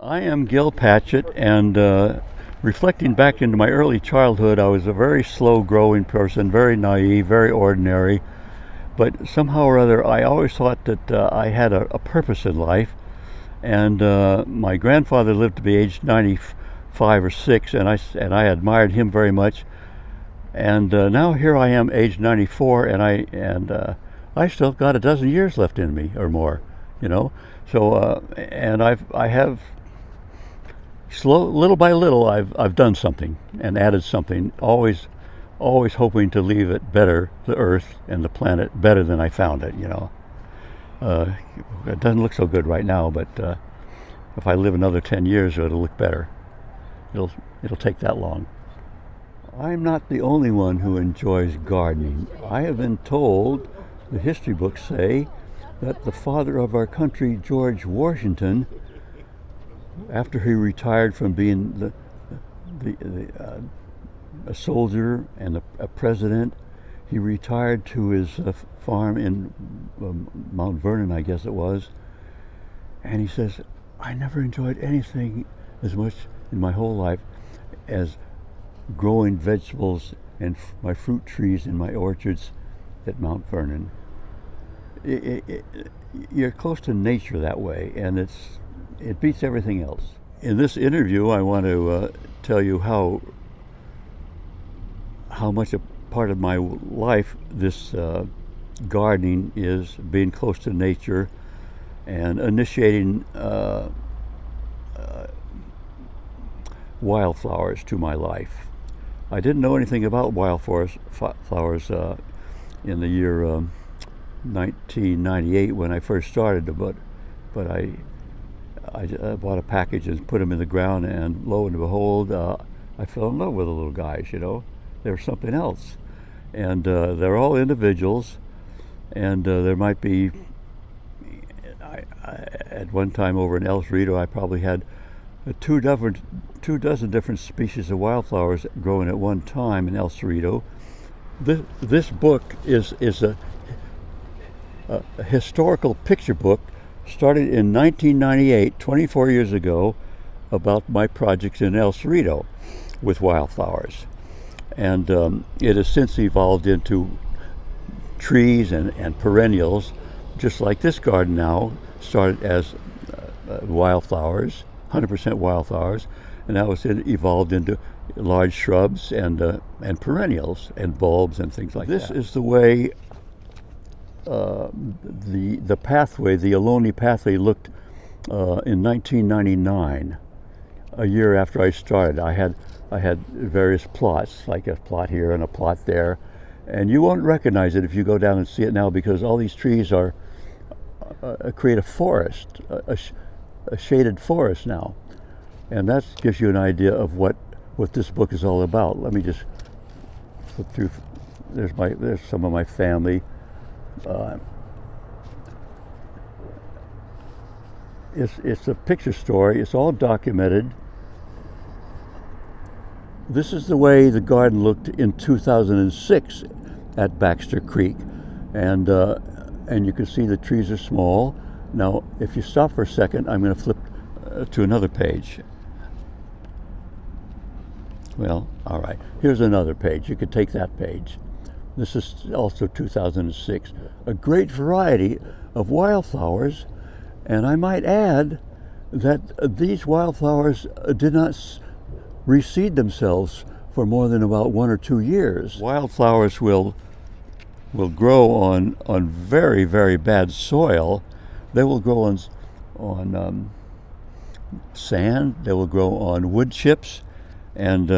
I am Gil Patchett, and reflecting back into my early childhood, I was a very slow growing person, very naive, very ordinary. But somehow or other, I always thought that I had a purpose in life. And my grandfather lived to be aged 95 or 6, and I admired him very much. And now here I am, aged 94, and I still got a dozen years left in me or more, you know. So and I have little by little, I've done something and added something. Always hoping to leave it better, the Earth and the planet better than I found it. Uh, it doesn't look so good right now, but if I live another 10 years, it'll look better. It'll it'll take that long. I'm not the only one who enjoys gardening. I have been told, the history books say, that the father of our country, George Washington, after he retired from being a soldier and a president, he retired to his farm in Mount Vernon, I guess it was, and he says, I never enjoyed anything as much in my whole life as growing vegetables and my fruit trees in my orchards at Mount Vernon. You're close to nature that way, and it beats everything else. In this interview, I want to tell you how much a part of my life this gardening is, being close to nature and initiating wildflowers to my life. I didn't know anything about wildflowers in the year 1998 when I first started, but I bought a package and put them in the ground, and lo and behold, I fell in love with the little guys. They're something else, and they're all individuals, and there might be. At one time over in El Cerrito, I probably had two dozen different species of wildflowers growing at one time in El Cerrito. This book is a historical picture book started in 1998, 24 years ago, about my projects in El Cerrito with wildflowers. And it has since evolved into trees and perennials, just like this garden now started as wildflowers, 100% wildflowers, and now it's evolved into large shrubs and perennials and bulbs and things like that. This is the way the pathway, the Ohlone pathway, looked in 1999, a year after I started. I had various plots, like a plot here and a plot there, and you won't recognize it if you go down and see it now, because all these trees are create a forest, a shaded forest now, and that gives you an idea of what this book is all about. Let me just flip through. There's some of my family. It's a picture story. It's all documented. This is the way the garden looked in 2006 at Baxter Creek, and you can see the trees are small. Now, if you stop for a second, I'm going to flip to another page. Well, all right. Here's another page. You could take that page. This is also 2006. A great variety of wildflowers, and I might add that these wildflowers did not reseed themselves for more than about 1 or 2 years. Wildflowers will grow on very, very bad soil. They will grow on sand. They will grow on wood chips, and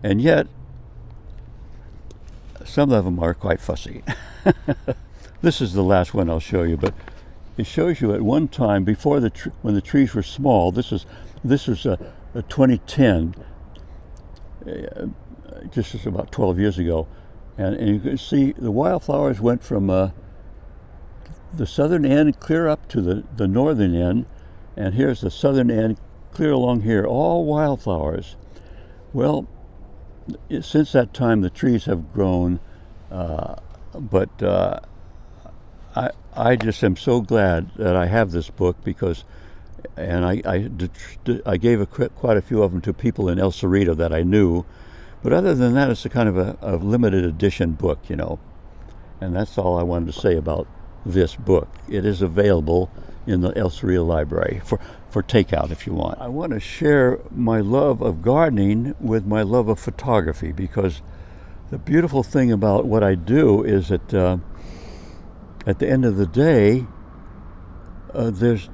yet some of them are quite fussy. This is the last one I'll show you, but it shows you at one time before when the trees were small. This was 2010, just about 12 years ago, and you can see the wildflowers went from the southern end clear up to the northern end, and here's the southern end clear along here, all wildflowers. Well, since that time the trees have grown, but I just am so glad that I have this book, because and I gave quite a few of them to people in El Cerrito that I knew. But other than that, it's a kind of a limited edition book, you know. And that's all I wanted to say about this book. It is available in the El Cerrito Library for takeout if you want. I want to share my love of gardening with my love of photography, because the beautiful thing about what I do is that at the end of the day, there's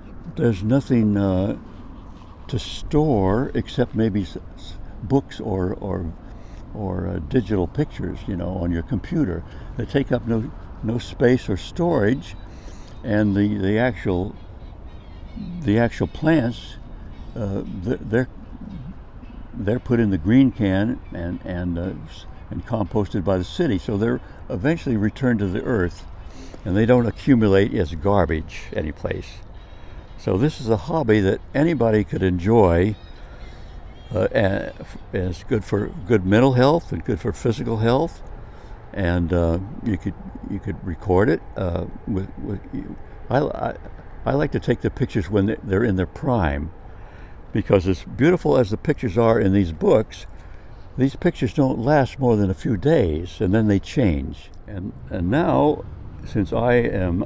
nothing to store except maybe books or digital pictures, you know, on your computer. They take up no space or storage, and the actual plants, they're put in the green can and composted by the city, so they're eventually returned to the earth, and they don't accumulate as garbage anyplace. So this is a hobby that anybody could enjoy. And it's good for good mental health and good for physical health, and you could record it. I like to take the pictures when they're in their prime, because as beautiful as the pictures are in these books, these pictures don't last more than a few days, and then they change. And now, since I am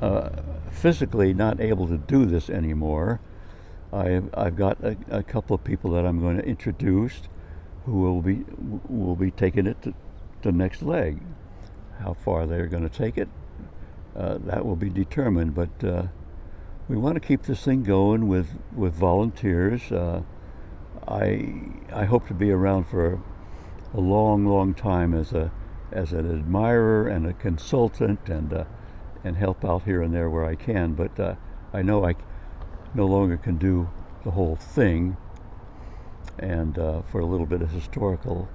physically not able to do this anymore, I've got a couple of people that I'm going to introduce who will be taking it to the next leg. How far they're going to take it, that will be determined. But we want to keep this thing going with volunteers. I hope to be around for a long time as an admirer and a consultant, and help out here and there where I can. But I know I no longer can do the whole thing, and for a little bit of historical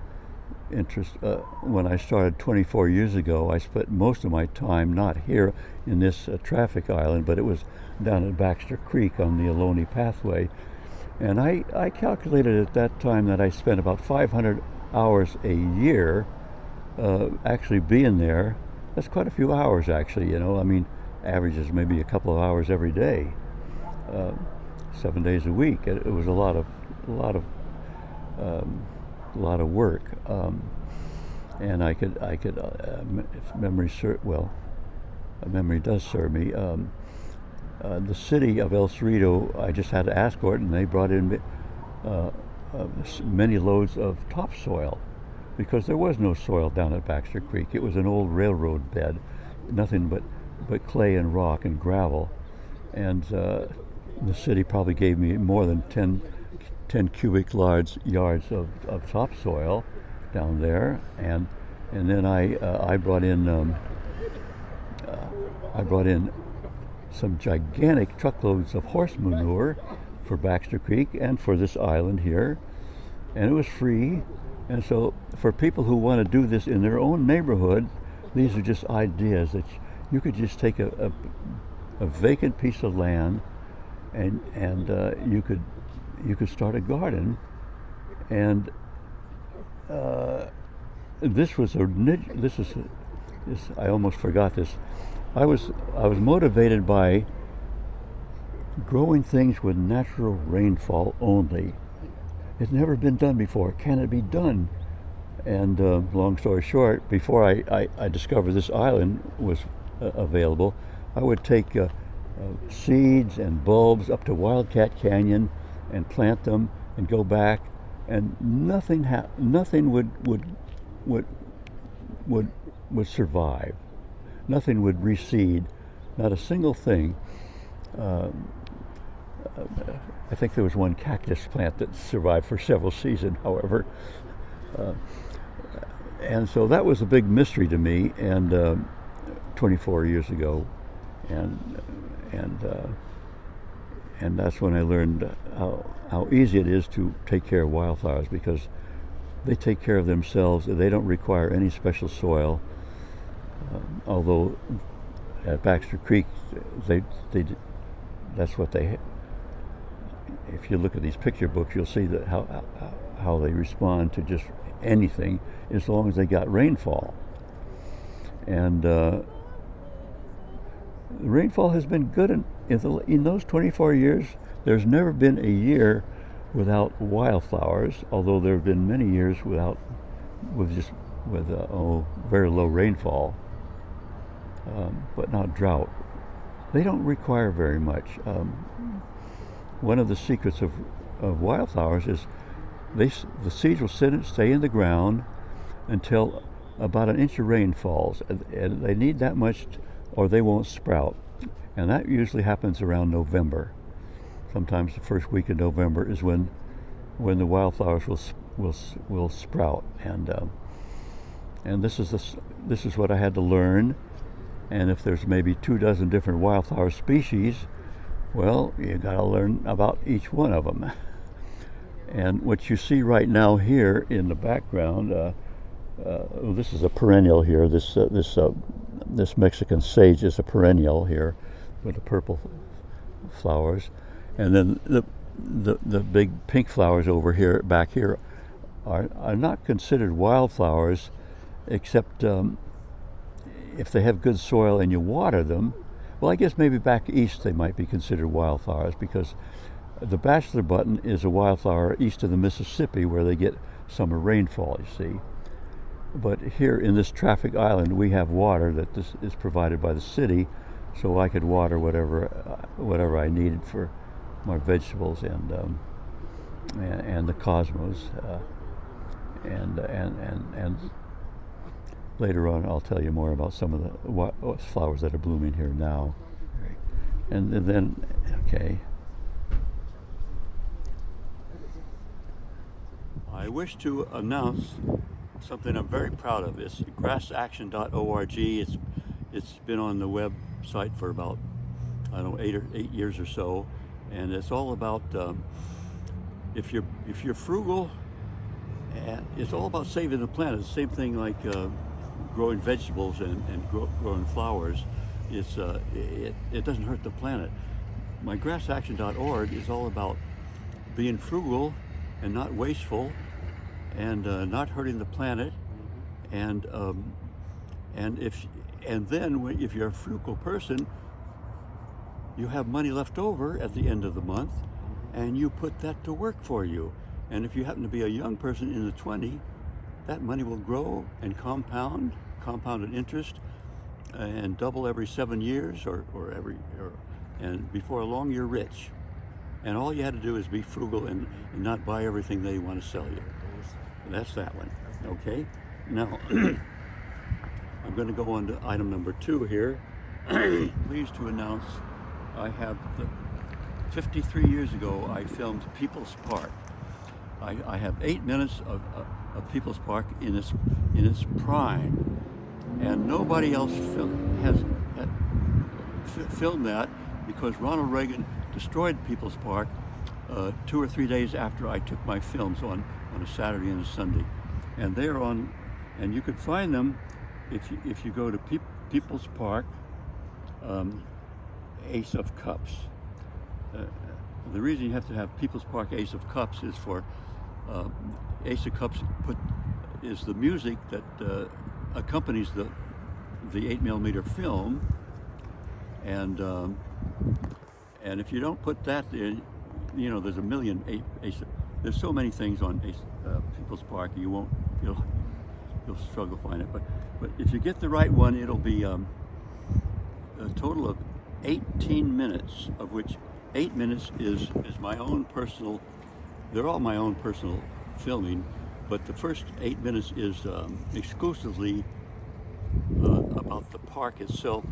interest, when I started 24 years ago, I spent most of my time not here in this traffic island, but it was down at Baxter Creek on the Ohlone Pathway, and I calculated at that time that I spent about 500 hours a year actually being there. That's quite a few hours, actually, you know. I mean, averages maybe a couple of hours every day. 7 days a week. It was a lot of work, and I could if memory memory does serve me. The city of El Cerrito, I just had to ask for it, and they brought in many loads of topsoil, because there was no soil down at Baxter Creek. It was an old railroad bed, nothing but clay and rock and gravel, and the city probably gave me more than 10 cubic yards of topsoil down there, and then I brought in some gigantic truckloads of horse manure for Baxter Creek and for this island here, and it was free. And so for people who want to do this in their own neighborhood, these are just ideas that you could just take a vacant piece of land, and you could start a garden. And I almost forgot this. I was motivated by growing things with natural rainfall only. It's never been done before. Can it be done? And long story short, before I discovered this island was available, I would take seeds and bulbs up to Wildcat Canyon and plant them and go back, and nothing would survive. Nothing would reseed, not a single thing. I think there was one cactus plant that survived for several seasons, however. And so that was a big mystery to me, and 24 years ago, and that's when I learned how easy it is to take care of wildflowers, because they take care of themselves. They don't require any special soil. Although at Baxter Creek, that's what they. If you look at these picture books, you'll see that how they respond to just anything, as long as they got rainfall. And the rainfall has been good in those 24 years. there's never been a year without wildflowers, although there have been many years with very low rainfall, but not drought. They don't require very much. One of the secrets of wildflowers is the seeds will stay in the ground until about an inch of rain falls, and they need that much, or they won't sprout. And that usually happens around November. Sometimes the first week of November is when the wildflowers will sprout. And this is what I had to learn. And if there's maybe 24 different wildflower species, well, you got to learn about each one of them. And what you see right now here in the background, this is a perennial here. This Mexican sage is a perennial here with the purple flowers, and then the big pink flowers over here, back here, are not considered wildflowers, except if they have good soil and you water them. Well, I guess maybe back east they might be considered wildflowers, because the bachelor button is a wildflower east of the Mississippi where they get summer rainfall, you see. But here in this traffic island, we have water that this is provided by the city, so I could water whatever I needed for my vegetables and the cosmos. And later on, I'll tell you more about some of the flowers that are blooming here now. And then, okay. I wish to announce something I'm very proud of. It's grassaction.org. It's been on the website for about, I don't know, 8 years or so, and it's all about if you're frugal, and it's all about saving the planet. It's the same thing like growing vegetables and growing flowers. It doesn't hurt the planet. My grassaction.org is all about being frugal and not wasteful, and not hurting the planet, and if you're a frugal person, you have money left over at the end of the month, and you put that to work for you. And if you happen to be a young person in the 20s, that money will grow and compounded interest, and double every 7 years, and before long you're rich. And all you had to do is be frugal and not buy everything they want to sell you. That's that one. Okay. Now, I'm going to go on to item number 2 here. Pleased to announce I have 53 years ago, I filmed People's Park. I have 8 minutes of People's Park in its prime, and nobody else has filmed that, because Ronald Reagan destroyed People's Park 2 or 3 days after I took my films on a Saturday and a Sunday. And they're on, and you could find them if you go to People's Park, Ace of Cups. The reason you have to have People's Park Ace of Cups is for Ace of Cups is the music that accompanies the 8mm film, and if you don't put that in, there's a million there's so many things on People's Park, you'll struggle to find it. But if you get the right one, it'll be a total of 18 minutes, of which 8 minutes is my own personal. They're all my own personal filming, but the first 8 minutes is exclusively about the park itself.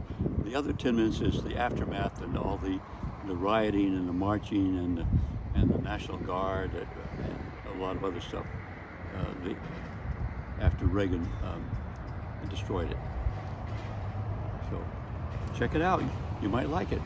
The other 10 minutes is the aftermath and all the rioting and the marching and the National Guard and a lot of other stuff after Reagan destroyed it. So check it out. You might like it.